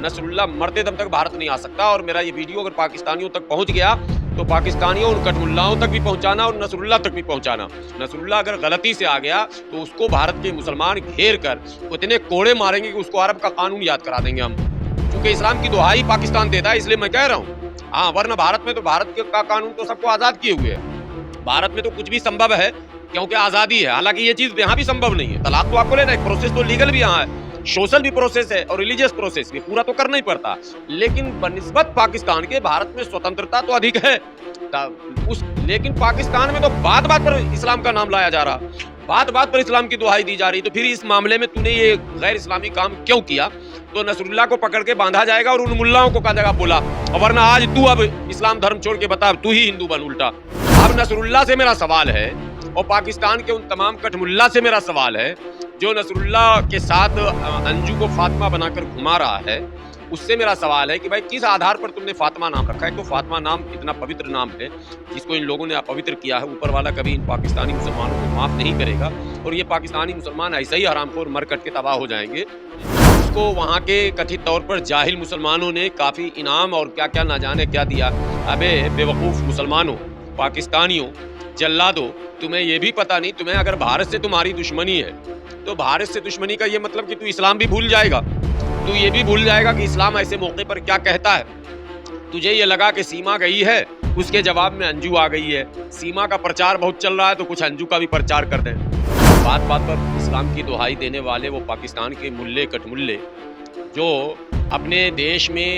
Nasrallah मरते दम तक भारत नहीं आ सकता। और मेरा ये वीडियो अगर पाकिस्तानियों तक पहुंच गया तो पाकिस्तानियों उन कठमुल्लाओं तक भी पहुंचाना और नसरुल्लाह तक भी पहुंचाना। नसरुल्लाह अगर गलती से आ गया तो उसको भारत के मुसलमान घेर कर इतने कोड़े मारेंगे कि उसको अरब का कानून याद करा देंगे हम। क्योंकि इस्लाम की दुहाई पाकिस्तान देता है, इसलिए मैं कह रहा हूँ। हाँ, वरना भारत में तो भारत का कानून तो सबको आजाद किए हुए है। भारत में तो कुछ भी संभव है क्योंकि आजादी है। हालांकि ये चीज यहाँ भी संभव नहीं है। तलाक तो आपको लेना है, प्रोसेस तो लीगल भी यहाँ है, सोशल भी प्रोसेस है और रिलीजियस प्रोसेस भी, पूरा तो करना ही पड़ता। लेकिन बनिस्बत पाकिस्तान के भारत में स्वतंत्रता तो अधिक है लेकिन पाकिस्तान में तो बात बात पर इस्लाम का नाम लाया जा रहा, बात बात पर इस्लाम की दुहाई दी जा रही। तो फिर इस मामले में तूने ये गैर इस्लामी काम क्यों किया? तो नसरुल्लाह को पकड़ के बांधा जाएगा और उन मुल्लाओं को कहा जाएगा बुला, वरना आज तू अब इस्लाम धर्म छोड़ के बता, तू ही हिंदू बन उल्टा। अब नसरुल्लाह से मेरा सवाल है और पाकिस्तान के उन तमाम कठमुल्ला से मेरा सवाल है जो नसरुल्लाह के साथ अंजू को फातिमा बनाकर घुमा रहा है, उससे मेरा सवाल है कि भाई किस आधार पर तुमने फातिमा नाम रखा है? तो फातिमा नाम इतना पवित्र नाम है जिसको इन लोगों ने अपवित्र किया है। ऊपर वाला कभी इन पाकिस्तानी मुसलमानों को माफ नहीं करेगा और ये पाकिस्तानी मुसलमान ऐसे ही हरामखोर मर कट के तबाह हो जाएंगे। उसको वहाँ के कथित तौर पर जाहिल मुसलमानों ने काफी इनाम और क्या क्या ना जाने क्या दिया। अबे बेवकूफ मुसलमानों, पाकिस्तानियों, जल्लादों, तुम्हें ये भी पता नहीं, तुम्हें अगर भारत से तुम्हारी दुश्मनी है तो भारत से दुश्मनी का ये मतलब कि तू इस्लाम भी भूल जाएगा। तू ये भी भूल जाएगा कि इस्लाम ऐसे मौके पर क्या कहता है। तुझे ये लगा कि सीमा गई है, उसके जवाब में अंजू आ गई है। सीमा का प्रचार बहुत चल रहा है तो कुछ अंजू का भी प्रचार कर दें। बात बात पर इस्लाम की दुहाई देने वाले वो पाकिस्तान के मुल्ले कठमुल्ले जो अपने देश में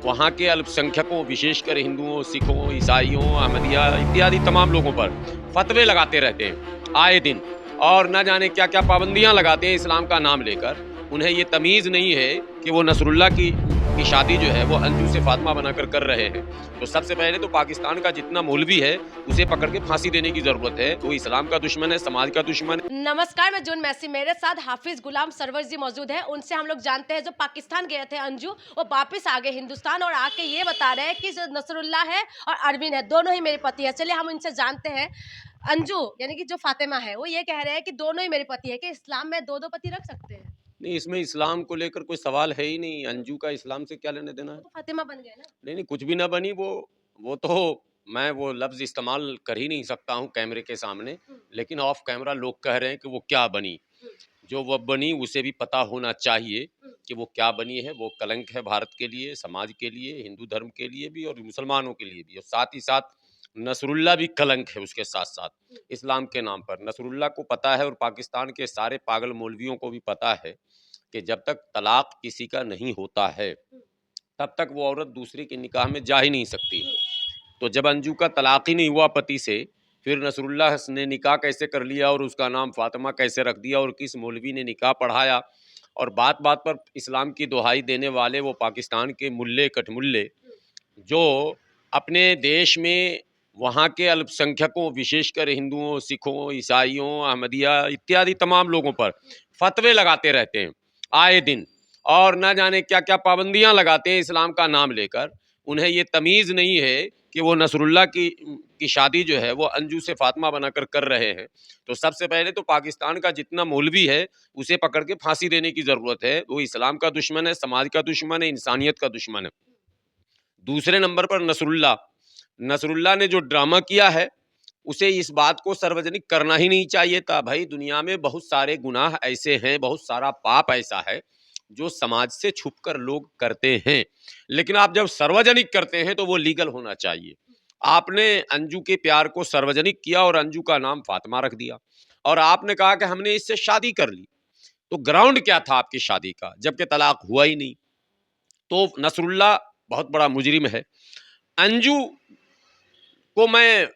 वहाँ के अल्पसंख्यकों, विशेषकर हिंदुओं, सिखों, ईसाइयों, अहमदिया इत्यादि तमाम लोगों पर फतवे लगाते रहते हैं आए दिन और न जाने क्या क्या पाबंदियां लगाते हैं इस्लाम का नाम लेकर। उन्हें ये तमीज़ नहीं है कि वो नसरुल्लाह की शादी जो है वो अंजू से फातिमा बनाकर कर रहे हैं। तो सबसे पहले तो पाकिस्तान का जितना मौलवी है उसे पकड़ के फांसी देने की जरूरत है। वो इस्लाम का दुश्मन है, समाज का दुश्मन है। नमस्कार, मैं जून मैसी, मेरे साथ हाफिज गुलाम सरवर जी मौजूद हैं। उनसे हम लोग जानते हैं जो पाकिस्तान गए थे अंजू, वो वापस आ गए हिंदुस्तान और आके ये बता रहे हैं कि जो नसरुल्लाह है और अरविंद है दोनों ही मेरे पति है। चलिए हम इनसे जानते हैं। अंजू यानी कि जो फातिमा है वो ये कह रहे हैं कि दोनों ही मेरे पति है, कि इस्लाम में दो दो पति रख सकते हैं? नहीं, इसमें इस्लाम को लेकर कोई सवाल है ही नहीं। अंजू का इस्लाम से क्या लेने देना है? तो फातिमा बन गए ना। नहीं नहीं, कुछ भी ना बनी वो तो मैं वो लफ्ज इस्तेमाल कर ही नहीं सकता हूँ कैमरे के सामने। लेकिन ऑफ कैमरा लोग कह रहे हैं कि वो क्या बनी। जो वो बनी उसे भी पता होना चाहिए कि वो क्या बनी है। वो कलंक है भारत के लिए, समाज के लिए, हिंदू धर्म के लिए भी और मुसलमानों के लिए भी। और साथ ही साथ नसरुल्लाह भी कलंक है उसके साथ साथ इस्लाम के नाम पर। नसरुल्लाह को पता है और पाकिस्तान के सारे पागल मौलवियों को भी पता है कि जब तक तलाक किसी का नहीं होता है तब तक वो औरत दूसरे के निकाह में जा ही नहीं सकती। तो जब अंजू का तलाक ही नहीं हुआ पति से, फिर नसरुल्लाह ने निकाह कैसे कर लिया और उसका नाम फातिमा कैसे रख दिया और किस मौलवी ने निकाह पढ़ाया। और बात बात पर इस्लाम की दुहाई देने वाले वो पाकिस्तान के मुल्ले कठमुल्ले जो अपने देश में वहाँ के अल्पसंख्यकों, विशेषकर हिंदुओं, सिखों, ईसाइयों, अहमदिया इत्यादि तमाम लोगों पर फतवे लगाते रहते हैं आए दिन और न जाने क्या क्या पाबंदियां लगाते हैं इस्लाम का नाम लेकर। उन्हें ये तमीज़ नहीं है कि वो नसरुल्लाह की शादी जो है वो अंजू से फातिमा बनाकर कर रहे हैं। तो सबसे पहले तो पाकिस्तान का जितना मौलवी है उसे पकड़ के फांसी देने की ज़रूरत है। वो इस्लाम का दुश्मन है, समाज का दुश्मन है, इंसानियत का दुश्मन है। दूसरे नंबर पर नसरुल्लाह ने जो ड्रामा किया है उसे इस बात को सार्वजनिक करना ही नहीं चाहिए था। भाई, दुनिया में बहुत सारे गुनाह ऐसे हैं, बहुत सारा पाप ऐसा है जो समाज से छुपकर लोग करते हैं, लेकिन आप जब सार्वजनिक करते हैं तो वो लीगल होना चाहिए। आपने अंजू के प्यार को सार्वजनिक किया और अंजू का नाम फातिमा रख दिया और आपने कहा कि हमने इससे शादी कर ली। तो ग्राउंड क्या था आपकी शादी का, जबकि तलाक हुआ ही नहीं। तो नसरुल्लाह बहुत बड़ा मुजरिम है। अंजू को मैं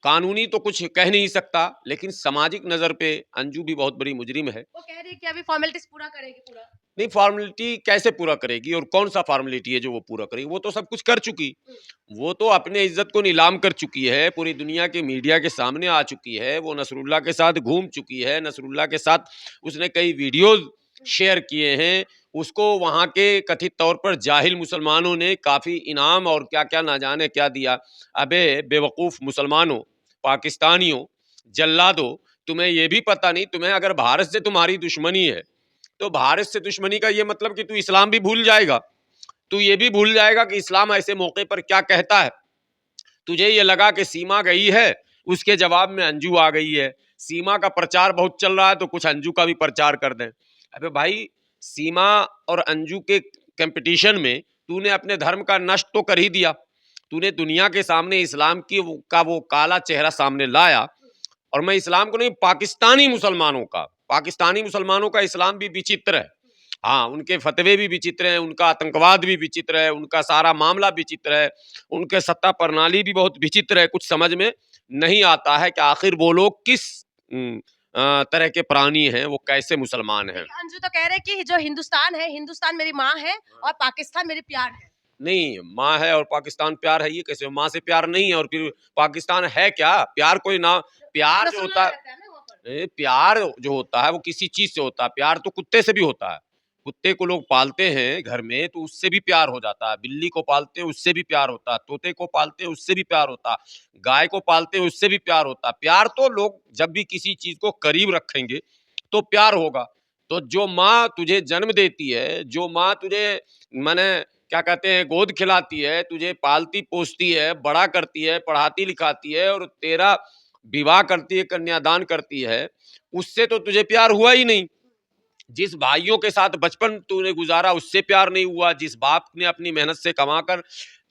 कानूनी तो कुछ कह नहीं सकता, लेकिन सामाजिक नजर पे अंजू भी बहुत बड़ी मुजरिम है। वो कह रही है कि अभी फॉर्मेलिटीज पूरा करेगी पूरा। नहीं, फॉर्मेलिटी कैसे पूरा करेगी और कौन सा फॉर्मेलिटी है जो वो पूरा करेगी? वो तो सब कुछ कर चुकी। वो तो अपने इज्जत को नीलाम कर चुकी है, पूरी दुनिया के मीडिया के सामने आ चुकी है। वो नसरुल्लाह के साथ घूम चुकी है, नसरुल्लाह के साथ उसने कई वीडियोज शेयर किए हैं। उसको वहाँ के कथित तौर पर जाहिल मुसलमानों ने काफ़ी इनाम और क्या क्या ना जाने क्या दिया। अबे बेवकूफ़ मुसलमानों, पाकिस्तानियों, जल्लादों, तुम्हें ये भी पता नहीं, तुम्हें अगर भारत से तुम्हारी दुश्मनी है तो भारत से दुश्मनी का ये मतलब कि तू इस्लाम भी भूल जाएगा, तू ये भी भूल जाएगा कि इस्लाम ऐसे मौके पर क्या कहता है। तुझे ये लगा कि सीमा गई है, उसके जवाब में अंजू आ गई है, सीमा का प्रचार बहुत चल रहा है तो कुछ अंजू का भी प्रचार कर दें। अबे भाई, सीमा और अंजू के कंपटीशन में तूने अपने धर्म का नष्ट तो कर ही दिया। तूने दुनिया के सामने इस्लाम की वो काला चेहरा सामने लाया। और मैं इस्लाम को नहीं, पाकिस्तानी मुसलमानों का इस्लाम भी विचित्र है। हाँ, उनके फतवे भी विचित्र हैं, उनका आतंकवाद भी विचित्र है, उनका सारा मामला विचित्र है, उनके सत्ता प्रणाली भी बहुत विचित्र है। कुछ समझ में नहीं आता है कि आखिर वो लोग किस तरह के प्राणी हैं, वो कैसे मुसलमान हैं। अंजू तो कह रहे हैं कि जो हिंदुस्तान है, हिंदुस्तान मेरी माँ है और पाकिस्तान मेरी प्यार है। नहीं, माँ है और पाकिस्तान प्यार है, ये कैसे? माँ से प्यार नहीं है और फिर पाकिस्तान है क्या? प्यार कोई ना, प्यार जो होता है, प्यार जो होता है वो किसी चीज से होता है। प्यार तो कुत्ते से भी होता है। कुत्ते को लोग पालते हैं घर में तो उससे भी प्यार हो जाता है, बिल्ली को पालते हैं उससे भी प्यार होता है, तोते को पालते हैं उससे भी प्यार होता है, गाय को पालते हैं उससे भी प्यार होता है। प्यार तो लोग जब भी किसी चीज को करीब रखेंगे तो प्यार होगा। तो जो माँ तुझे जन्म देती है, जो माँ तुझे माने क्या कहते हैं गोद खिलाती है, तुझे पालती पोसती है, बड़ा करती है, पढ़ाती लिखाती है और तेरा विवाह करती है, कन्यादान करती है, उससे तो तुझे प्यार हुआ ही नहीं। जिस भाइयों के साथ बचपन तूने गुजारा उससे प्यार नहीं हुआ, जिस बाप ने अपनी मेहनत से कमाकर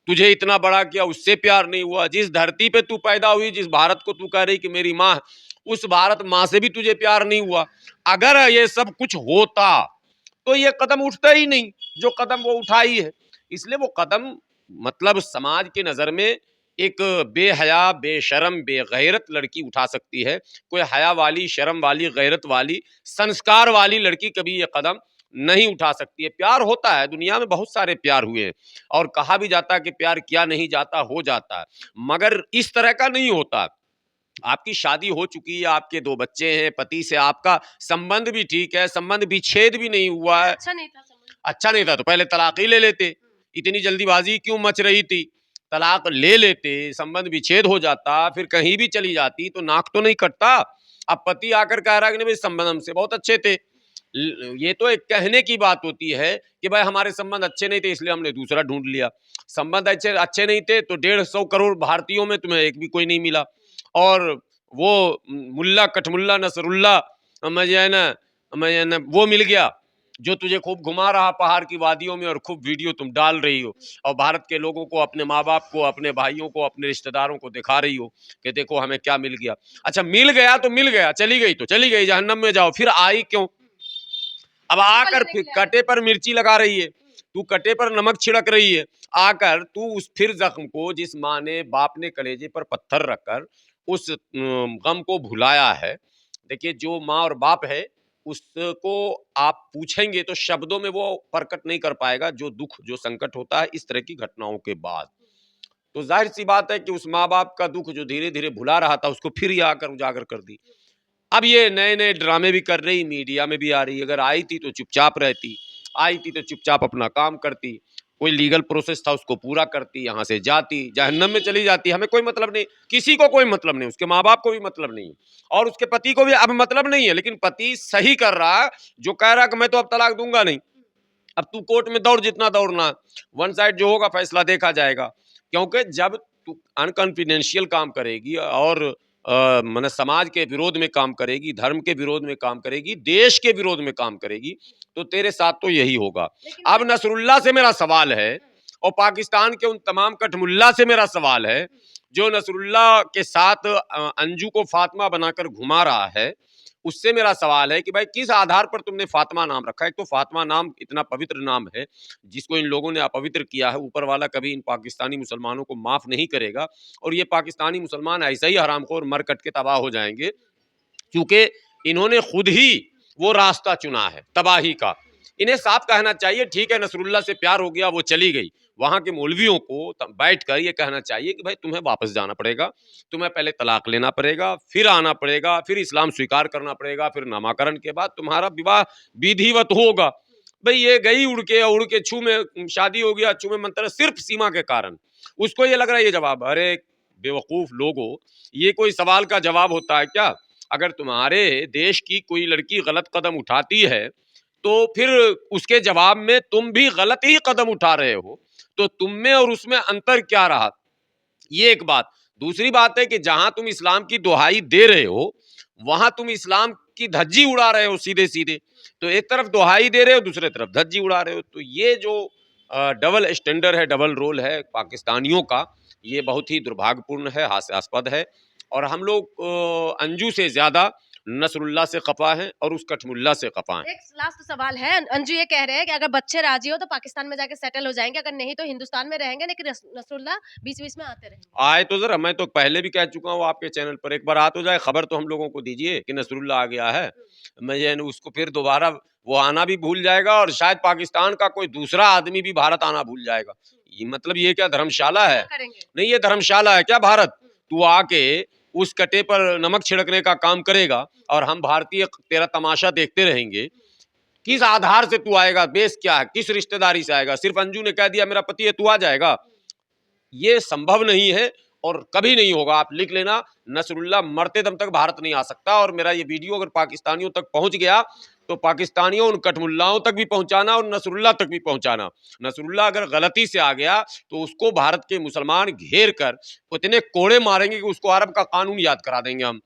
तुझे इतना बड़ा किया उससे प्यार नहीं हुआ, जिस धरती पे तू पैदा हुई, जिस भारत को तू कह रही कि मेरी माँ, उस भारत माँ से भी तुझे प्यार नहीं हुआ। अगर ये सब कुछ होता तो ये कदम उठता ही नहीं जो कदम वो उठाई है। इसलिए वो कदम मतलब समाज के नजर में एक बेहया, बेशरम, बेगैरत लड़की उठा सकती है। कोई हया वाली, शर्म वाली, गैरत वाली, संस्कार वाली लड़की कभी ये कदम नहीं उठा सकती है। प्यार होता है, दुनिया में बहुत सारे प्यार हुए हैं और कहा भी जाता है कि प्यार किया नहीं जाता, हो जाता है, मगर इस तरह का नहीं होता। आपकी शादी हो चुकी है, आपके 2 बच्चे हैं, पति से आपका संबंध भी ठीक है, संबंध विच्छेद भी नहीं हुआ है। अच्छा नहीं था समझ। अच्छा नहीं था तो पहले तलाक ही ले लेते। इतनी जल्दीबाजी क्यों मच रही थी? तलाक ले लेते, संबंध विच्छेद हो जाता, फिर कहीं भी चली जाती तो नाक तो नहीं कटता। अब पति आकर कह रहा है कि नहीं भाई संबंध हमसे बहुत अच्छे थे। ये तो एक कहने की बात होती है कि भाई हमारे संबंध अच्छे नहीं थे इसलिए हमने दूसरा ढूंढ लिया। संबंध अच्छे अच्छे नहीं थे तो 150 करोड़ भारतीयों में तुम्हें एक भी कोई नहीं मिला। और वो मुल्ला कठमुल्ला नसरुल्ला मैं वो मिल गया जो तुझे खूब घुमा रहा पहाड़ की वादियों में और खूब वीडियो तुम डाल रही हो और भारत के लोगों को, अपने माँ बाप को, अपने भाइयों को, अपने रिश्तेदारों को दिखा रही हो कि देखो हमें क्या मिल गया। अच्छा मिल गया तो मिल गया, चली गई तो चली गई, जहन्नम में जाओ, फिर आई क्यों? अब आकर फिर कटे पर मिर्ची लगा रही है, तू कटे पर नमक छिड़क रही है। आकर तू उस फिर जख्म को, जिस माँ ने बाप ने कलेजे पर पत्थर रखकर उस गम को भुलाया है। देखिए जो माँ और बाप है उसको आप पूछेंगे तो शब्दों में वो प्रकट नहीं कर पाएगा जो दुख, जो संकट होता है इस तरह की घटनाओं के बाद। तो जाहिर सी बात है कि उस माँ बाप का दुख जो धीरे धीरे भुला रहा था उसको फिर ये आकर उजागर कर दी। अब ये नए नए ड्रामे भी कर रही, मीडिया में भी आ रही। अगर आई थी तो चुपचाप रहती, आई थी तो चुपचाप अपना काम करती, कोई लीगल प्रोसेस था उसको पूरा करती, यहाँ से जाती, जहन्नम में चली जाती, हमें कोई मतलब नहीं, किसी को कोई मतलब नहीं, उसके माँ बाप को भी मतलब नहीं और उसके पति को भी अब मतलब नहीं है। लेकिन पति सही कर रहा है जो कह रहा है कि मैं तो अब तलाक दूंगा नहीं। अब तू कोर्ट में दौड़ जितना दौड़ना, वन साइड जो होगा फैसला देखा जाएगा। क्योंकि जब तू अनकॉन्फिडेंशियल काम करेगी और माने समाज के विरोध में काम करेगी, धर्म के विरोध में काम करेगी, देश के विरोध में काम करेगी, तो तेरे साथ तो यही होगा। अब नसरुल्लाह से मेरा सवाल है और पाकिस्तान के उन तमाम कठमुल्ला से मेरा सवाल है जो नसरुल्लाह के साथ अंजू को फातिमा बनाकर घुमा रहा है, उससे मेरा सवाल है कि भाई किस आधार पर तुमने फातिमा नाम रखा है? एक तो फातिमा नाम इतना पवित्र नाम है जिसको इन लोगों ने अपवित्र किया है, ऊपर वाला कभी इन पाकिस्तानी मुसलमानों को माफ नहीं करेगा और ये पाकिस्तानी मुसलमान ऐसा ही हरामखोर मर कट के तबाह हो जाएंगे क्योंकि इन्होंने खुद ही वो रास्ता चुना है तबाही का। इन्हें साफ कहना चाहिए ठीक है नसरुल्लाह से प्यार हो गया, वो चली गई, वहां के मौलवियों को बैठकर ये कहना चाहिए कि भाई तुम्हें वापस जाना पड़ेगा, तुम्हें पहले तलाक लेना पड़ेगा, फिर आना पड़ेगा, फिर इस्लाम स्वीकार करना पड़ेगा, फिर नामाकरण के बाद तुम्हारा विवाह विधिवत होगा। भाई ये गई उड़ के छू में शादी हो गया, छू में मंत्र, सिर्फ सीमा के कारण। उसको ये लग रहा है ये जवाब, अरे बेवकूफ लोगो, ये कोई सवाल का जवाब होता है क्या? अगर तुम्हारे देश की कोई लड़की गलत कदम उठाती है तो फिर उसके जवाब में तुम भी गलत ही कदम उठा रहे हो, तो तुम में और उसमें अंतर क्या रहा? ये एक बात। दूसरी बात है कि जहां तुम इस्लाम की दुहाई दे रहे हो, वहां तुम इस्लाम की धज्जी उड़ा रहे हो सीधे सीधे। तो एक तरफ दुहाई दे रहे हो, दूसरे तरफ धज्जी उड़ा रहे हो। तो ये जो डबल स्टैंडर्ड है, डबल रोल है पाकिस्तानियों का, ये बहुत ही दुर्भाग्यपूर्ण है, हास्यास्पद है। और हम लोग अंजू से ज्यादा नसरुल्ला से खफा हैं और उस कठमुल्ला से खफा हैं। एक लास्ट सवाल है, अंजू ये कह रहे हैं कि अगर बच्चे राजी हो तो पाकिस्तान में जाके सेटल हो जाएंगे, अगर नहीं तो हिंदुस्तान में रहेंगे, लेकिन नसरुल्ला बीच बीच में आते रहेंगे। आए तो जरा, मैं तो पहले भी कह चुका हूँ आपके चैनल पर, एक बार आ तो जाए, खबर तो हम लोगों को दीजिए कि नसरुल्ला आ गया है। मैं ये उसको फिर दोबारा वो आना भी भूल जाएगा और शायद पाकिस्तान का कोई दूसरा आदमी भी भारत आना भूल जाएगा। ये मतलब ये क्या धर्मशाला है? करेंगे। नहीं, ये धर्मशाला है क्या भारत? तू आके उस कटे पर नमक छिड़कने का काम करेगा और हम भारतीय तेरा तमाशा देखते रहेंगे। किस आधार से तू आएगा? बेस क्या है? किस रिश्तेदारी से आएगा? सिर्फ अंजू ने कह दिया मेरा पति है, तू आ जाएगा? ये संभव नहीं है और कभी नहीं होगा। आप लिख लेना, नसरुल्ला मरते दम तक भारत नहीं आ सकता। और मेरा ये वीडियो अगर पाकिस्तानियों तक पहुंच गया तो पाकिस्तानियों उन कठमुल्लाओं तक भी पहुंचाना और नसरुल्ला तक भी पहुंचाना। नसरुल्ला अगर गलती से आ गया तो उसको भारत के मुसलमान घेर कर इतने कोड़े मारेंगे कि उसको अरब का कानून याद करा देंगे हम।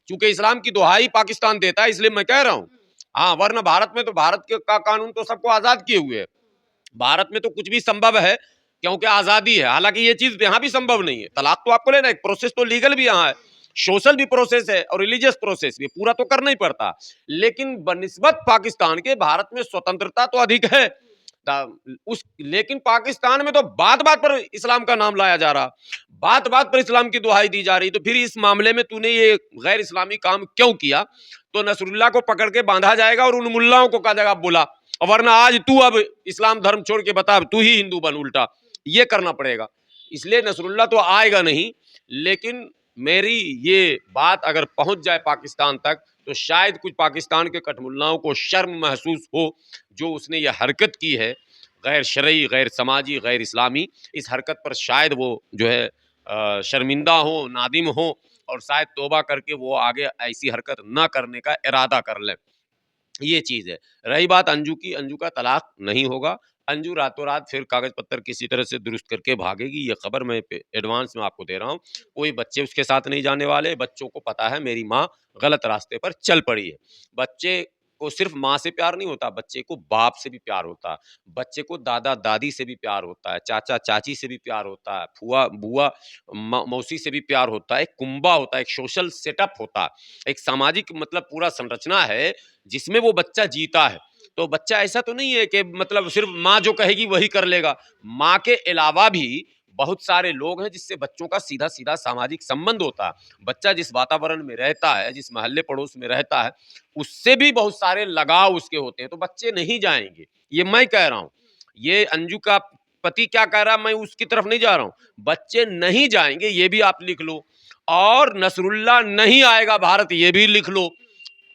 चूंकि इस्लाम की दुहाई पाकिस्तान देता है इसलिए मैं कह रहा हूं। हाँ, वरना भारत में तो भारत का कानून तो सबको आजाद किए हुए है। भारत में तो कुछ भी संभव है क्योंकि आजादी है। हालांकि ये चीज यहाँ भी संभव नहीं है। तलाक तो आपको लेना, एक प्रोसेस तो लीगल भी यहाँ है, सोशल भी प्रोसेस है और रिलीजियस प्रोसेस भी, पूरा तो करना ही पड़ता। लेकिन बनिस्बत पाकिस्तान के भारत में स्वतंत्रता तो अधिक है। लेकिन पाकिस्तान में तो बात बात पर इस्लाम का नाम लाया जा रहा, बात बात पर इस्लाम की दुहाई दी जा रही। तो फिर इस मामले में तूने ये गैर इस्लामी काम क्यों किया? तो नसरुल्ला को पकड़ के बांधा जाएगा और उन मुल्लाओं को कहा जाएगा बुला, वरना आज तू अब इस्लाम धर्म छोड़ के बता, तू ही हिंदू बन, उल्टा ये करना पड़ेगा। इसलिए नसरुल्ला तो आएगा नहीं, लेकिन मेरी ये बात अगर पहुंच जाए पाकिस्तान तक तो शायद कुछ पाकिस्तान के कठमुल्लाओं को शर्म महसूस हो जो उसने ये हरकत की है, गैर शरई, गैर समाजी, गैर इस्लामी। इस हरकत पर शायद वो जो है शर्मिंदा हो, नादिम हो और शायद तौबा करके वो आगे ऐसी हरकत ना करने का इरादा कर ले। ये चीज है। रही बात अंजू की, अंजू का तलाक नहीं होगा। अंजू रातों रात फिर कागज पत्तर किसी तरह से दुरुस्त करके भागेगी, ये खबर मैं एडवांस में आपको दे रहा हूँ। कोई बच्चे उसके साथ नहीं जाने वाले। बच्चों को पता है मेरी माँ गलत रास्ते पर चल पड़ी है। बच्चे को सिर्फ माँ से प्यार नहीं होता, बच्चे को बाप से भी प्यार होता है, बच्चे को दादा दादी से भी प्यार होता है, चाचा चाची से भी प्यार होता है, फुआ बुआ मौसी से भी प्यार होता है। एक कुंबा होता है, एक सोशल सेटअप होता है, एक सामाजिक मतलब पूरा संरचना है जिसमें वो बच्चा जीता है। तो बच्चा ऐसा तो नहीं है कि मतलब सिर्फ माँ जो कहेगी वही कर लेगा। माँ के अलावा भी बहुत सारे लोग हैं जिससे बच्चों का सीधा सीधा सामाजिक संबंध होता है। बच्चा जिस वातावरण में रहता है, जिस मोहल्ले पड़ोस में रहता है, उससे भी बहुत सारे लगाव उसके होते हैं। तो बच्चे नहीं जाएंगे, ये मैं कह रहा हूँ। ये अंजू का पति क्या कह रहा है, मैं उसकी तरफ नहीं जा रहा हूँ। बच्चे नहीं जाएंगे, ये भी आप लिख लो। और नसरुल्ला नहीं आएगा भारत, ये भी लिख लो।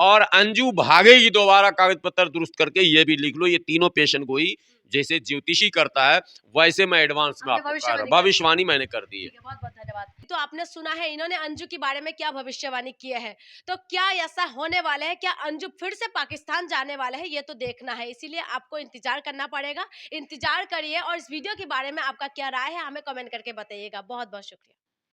और अंजू भागेगी दोबारा कागज पत्तर दुरुस्त करके, ये भी लिख लो। ये तीनों पेशन गोई जैसे ज्योतिषी करता है वैसे मैं एडवांस में आपको कह रहा हूं, भविष्यवाणी मैंने कर दी है। बहुत बहुत धन्यवाद। तो आपने सुना है इन्होंने अंजू के बारे में क्या भविष्यवाणी किया है। तो क्या ऐसा होने वाला है, क्या अंजू फिर से पाकिस्तान जाने वाले है, ये तो देखना है। इसीलिए आपको इंतजार करना पड़ेगा। इंतजार करिए और इस वीडियो के बारे में आपका क्या राय है हमें कमेंट करके बताइएगा। बहुत बहुत शुक्रिया।